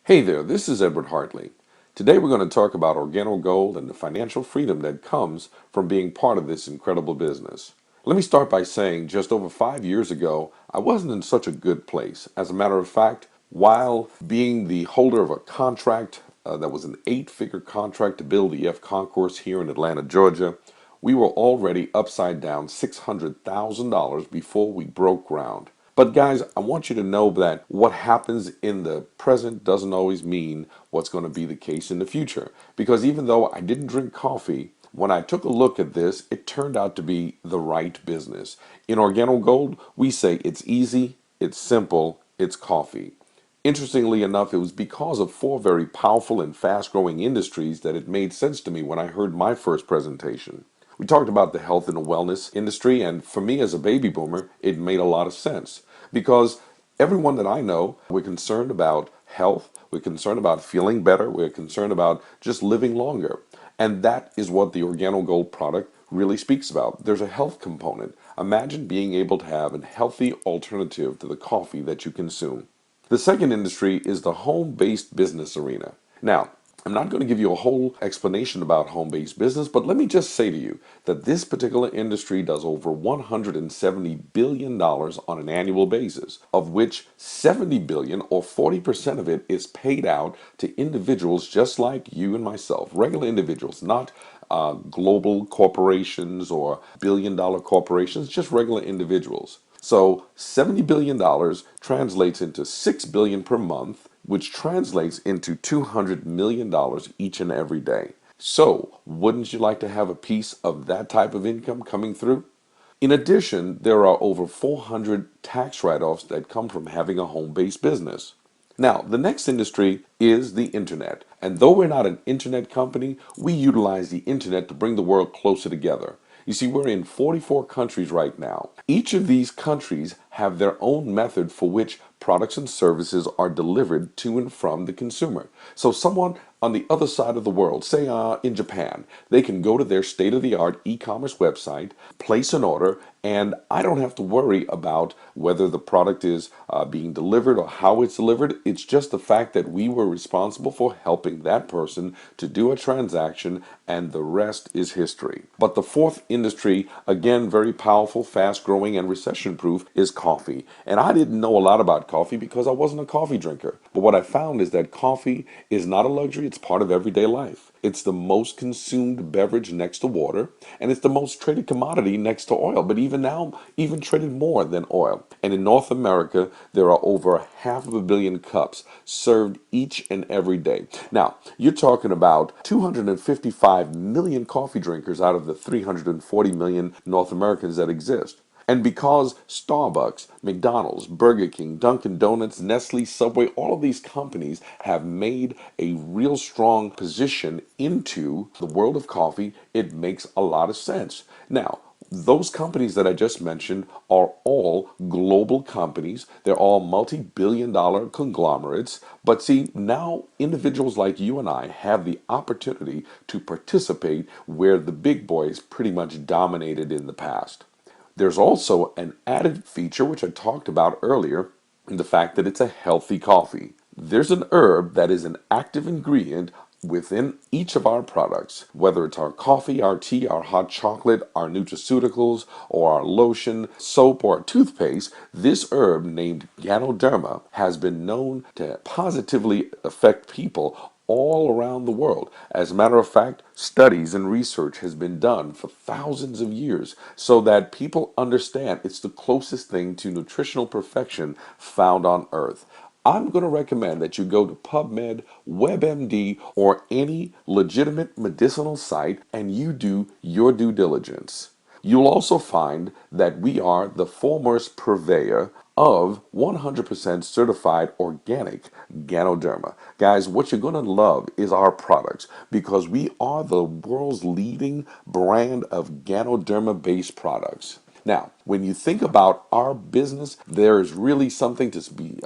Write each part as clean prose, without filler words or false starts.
Hey there, this is Edward Hartley. Today we're going to talk about Organo Gold and the financial freedom that comes from being part of this incredible business. Let me start by saying just over 5 years ago, I wasn't in such a good place. As a matter of fact, while being the holder of a contract that was an 8-figure contract to build the F concourse here in Atlanta, Georgia, we were already upside down $600,000 before we broke ground. But guys, I want you to know that what happens in the present doesn't always mean what's going to be the case in the future. Because even though I didn't drink coffee, when I took a look at this, it turned out to be the right business. In Organo Gold, we say it's easy, it's simple, it's coffee. Interestingly enough, it was because of four very powerful and fast-growing industries that it made sense to me when I heard my first presentation. We talked about the health and the wellness industry, and for me as a baby boomer, it made a lot of sense because everyone that I know, we're concerned about health, we're concerned about feeling better, we're concerned about just living longer. And that is what the Organo Gold product really speaks about. There's a health component. Imagine being able to have a healthy alternative to the coffee that you consume. The second industry is the home-based business arena. Now, I'm not going to give you a whole explanation about home-based business, but let me just say to you that this particular industry does over $170 billion on an annual basis, of which 70 billion or 40% of it is paid out to individuals just like you and myself, regular individuals, not global corporations or billion-dollar corporations, just regular individuals. So $70 billion translates into $6 billion per month, which translates into $200 million each and every day. So wouldn't you like to have a piece of that type of income coming through? In addition, there are over 400 tax write-offs that come from having a home-based business. Now, the next industry is the internet. And though we're not an internet company, we utilize the internet to bring the world closer together. You see, we're in 44 countries right now. Each of these countries have their own method for which products and services are delivered to and from the consumer. So someone on the other side of the world, say in Japan, they can go to their state-of-the-art e-commerce website, place an order, and I don't have to worry about whether the product is being delivered or how it's delivered. It's just the fact that we were responsible for helping that person to do a transaction, and the rest is history. But the fourth industry, again, very powerful, fast-growing, and recession-proof, is coffee. And I didn't know a lot about coffee because I wasn't a coffee drinker. But what I found is that coffee is not a luxury, it's part of everyday life. It's the most consumed beverage next to water, and it's the most traded commodity next to oil, but even now, even traded more than oil. And in North America, there are over 500 million cups served each and every day. Now, you're talking about 255 million coffee drinkers out of the 340 million North Americans that exist. And because Starbucks, McDonald's, Burger King, Dunkin' Donuts, Nestle, Subway, all of these companies have made a real strong position into the world of coffee, it makes a lot of sense. Now, those companies that I just mentioned are all global companies. They're all multi-billion dollar conglomerates. But see, now individuals like you and I have the opportunity to participate where the big boys pretty much dominated in the past. There's also an added feature, which I talked about earlier, in the fact that it's a healthy coffee. There's an herb that is an active ingredient within each of our products, whether it's our coffee, our tea, our hot chocolate, our nutraceuticals, or our lotion, soap, or toothpaste. This herb named Ganoderma has been known to positively affect people all around the world. As a matter of fact, studies and research has been done for thousands of years so that people understand it's the closest thing to nutritional perfection found on earth. I'm going to recommend that you go to PubMed, WebMD, or any legitimate medicinal site and you do your due diligence. You'll also find that we are the foremost purveyor of 100% certified organic Ganoderma. Guys, what you're going to love is our products because we are the world's leading brand of Ganoderma based products. Now, when you think about our business, there is really something to be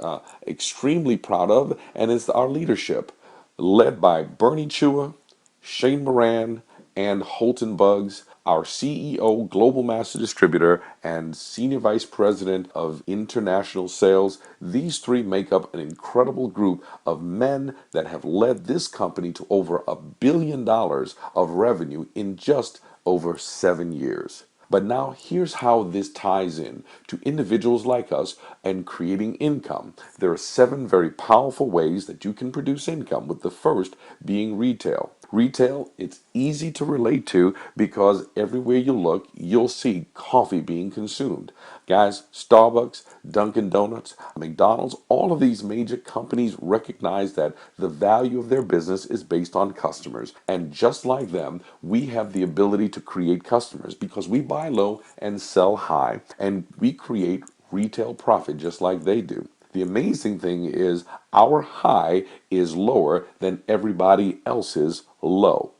extremely proud of, and it's our leadership, led by Bernie Chua, Shane Moran, and Holton Bugs. our CEO, Global Master Distributor, and Senior Vice President of International Sales. These three make up an incredible group of men that have led this company to over $1 billion of revenue in just over 7 years. But now here's how this ties in to individuals like us and creating income. There are 7 very powerful ways that you can produce income, with the first being retail. Retail, it's easy to relate to because everywhere you look, you'll see coffee being consumed. Guys, Starbucks, Dunkin' Donuts, McDonald's, all of these major companies recognize that the value of their business is based on customers. And just like them, we have the ability to create customers because we buy low and sell high, and we create retail profit just like they do. The amazing thing is our high is lower than everybody else's low.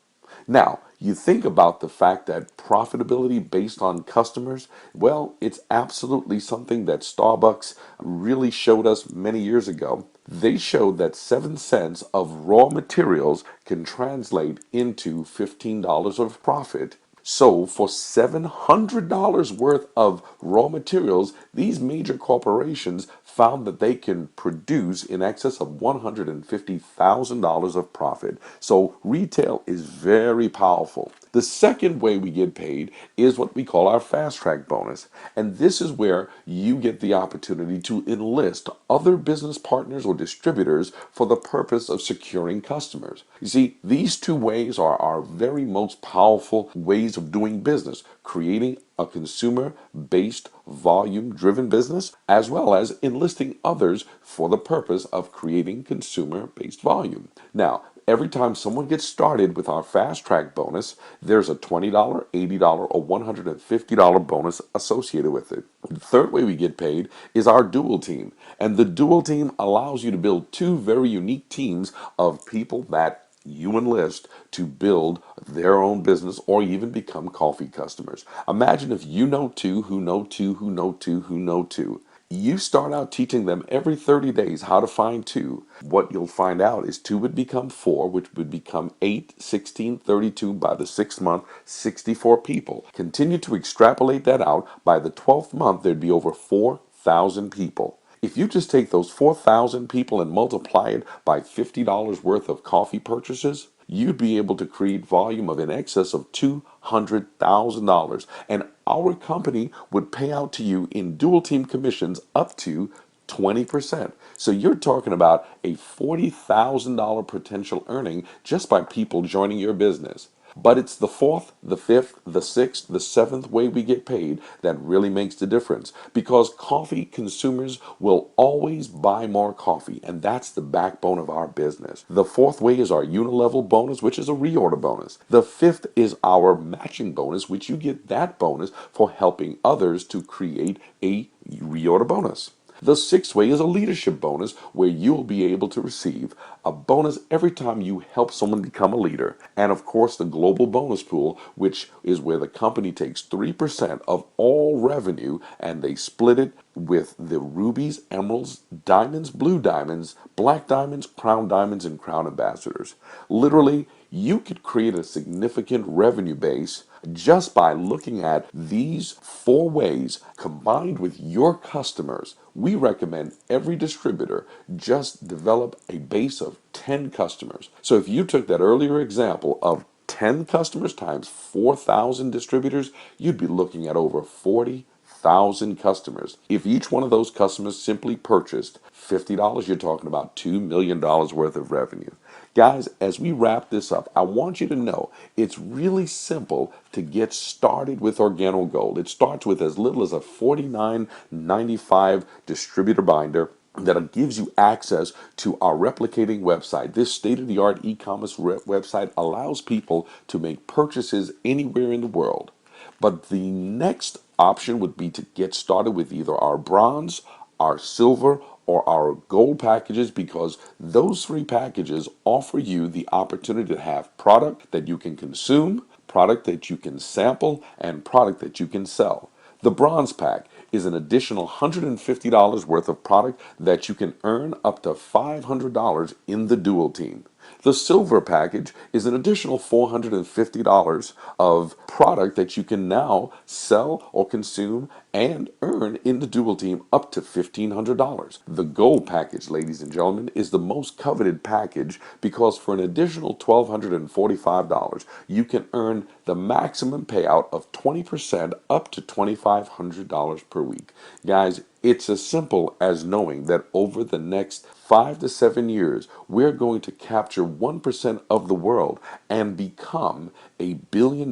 Now, you think about the fact that profitability based on customers, well, it's absolutely something that Starbucks really showed us many years ago. They showed that 7 cents of raw materials can translate into $15 of profit. So for $700 worth of raw materials, these major corporations found that they can produce in excess of $150,000 of profit. So retail is very powerful. The second way we get paid is what we call our fast track bonus. And this is where you get the opportunity to enlist other business partners or distributors for the purpose of securing customers. You see, these two ways are our very most powerful ways of doing business, creating a consumer-based, volume-driven business, as well as enlisting others for the purpose of creating consumer-based volume. Now, every time someone gets started with our fast track bonus, there's a $20, $80, or $150 bonus associated with it. The third way we get paid is our dual team. And the dual team allows you to build 2 very unique teams of people that you enlist to build their own business or even become coffee customers. Imagine if you know 2 who know 2 who know 2 who know 2. You start out teaching them every 30 days how to find 2. What you'll find out is 2 would become 4, which would become 8, 16, 32 by the 6th month, 64 people. Continue to extrapolate that out. By the 12th month, there'd be over 4,000 people. If you just take those 4,000 people and multiply it by $50 worth of coffee purchases, you'd be able to create volume of in excess of $200,000. And our company would pay out to you in dual team commissions up to 20%. So you're talking about a $40,000 potential earning just by people joining your business. But it's the fourth, the fifth, the sixth, the seventh way we get paid that really makes the difference. Because coffee consumers will always buy more coffee, and that's the backbone of our business. The fourth way is our unilevel bonus, which is a reorder bonus. The fifth is our matching bonus, which you get that bonus for helping others to create a reorder bonus. The sixth way is a leadership bonus, where you'll be able to receive a bonus every time you help someone become a leader. And of course, the global bonus pool, which is where the company takes 3% of all revenue and they split it with the rubies, emeralds, diamonds, blue diamonds, black diamonds, crown diamonds, and crown ambassadors. Literally, you could create a significant revenue base just by looking at these 4 ways combined with your customers. We recommend every distributor just develop a base of 10 customers. So if you took that earlier example of 10 customers times 4,000 distributors, you'd be looking at over 40,000 customers. If each one of those customers simply purchased $50, you're talking about $2 million worth of revenue. Guys, as we wrap this up, I want you to know it's really simple to get started with Organo Gold. It starts with as little as a $49.95 distributor binder that gives you access to our replicating website. This state-of-the-art e-commerce website allows people to make purchases anywhere in the world. But the next option would be to get started with either our bronze, our silver, or our gold packages, because those 3 packages offer you the opportunity to have product that you can consume, product that you can sample, and product that you can sell. The bronze pack is an additional $150 worth of product that you can earn up to $500 in the dual team. The silver package is an additional $450 of product that you can now sell or consume and earn in the dual team up to $1,500. The gold package, ladies and gentlemen, is the most coveted package because for an additional $1,245, you can earn the maximum payout of 20% up to $2,500 per week. Guys, it's as simple as knowing that over the next 5 to 7 years, we're going to capture 1% of the world and become a $1 billion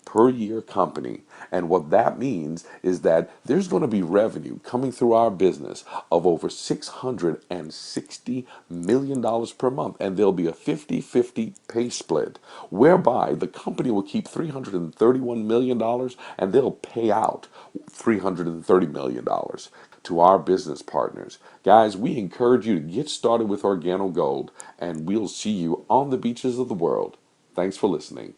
per year company. And what that means is that there's going to be revenue coming through our business of over $660 million per month. And there'll be a 50-50 pay split, whereby the company will keep $331 million and they'll pay out $330 million to our business partners. Guys, we encourage you to get started with Organo Gold, and we'll see you on the beaches of the world. Thanks for listening.